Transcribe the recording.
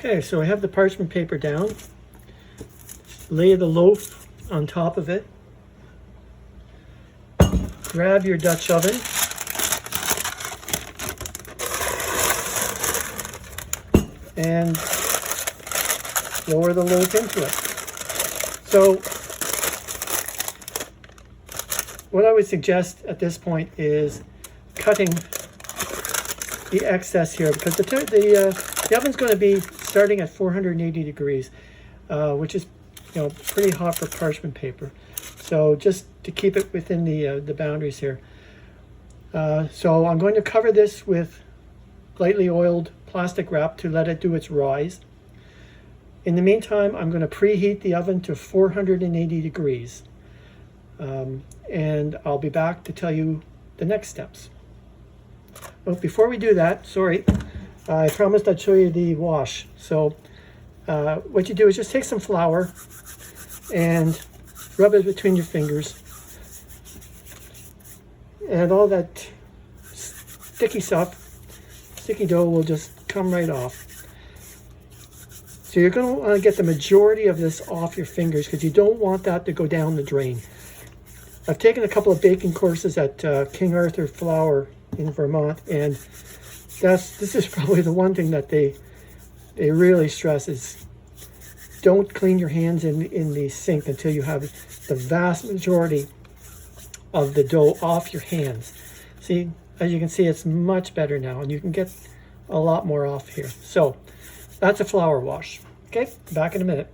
Okay, so I have the parchment paper down. Lay the loaf on top of it. Grab your Dutch oven. And lower the loaf into it. So what I would suggest at this point is cutting the excess here, because the oven's going to be starting at 480 degrees, which is pretty hot for parchment paper. So just to keep it within the boundaries here. So I'm going to cover this with lightly oiled plastic wrap to let it do its rise. In the meantime, I'm going to preheat the oven to 480 degrees. And I'll be back to tell you the next steps. Well, before we do that, sorry, I promised I'd show you the wash. So what you do is just take some flour and rub it between your fingers. And all that sticky dough will just come right off. So you're going to want to get the majority of this off your fingers because you don't want that to go down the drain. I've taken a couple of baking courses at King Arthur Flour in Vermont, and this is probably the one thing that they really stress is don't clean your hands in the sink until you have the vast majority of the dough off your hands. See, as you can see, it's much better now, and you can get a lot more off here. So that's a flour wash. Okay, back in a minute.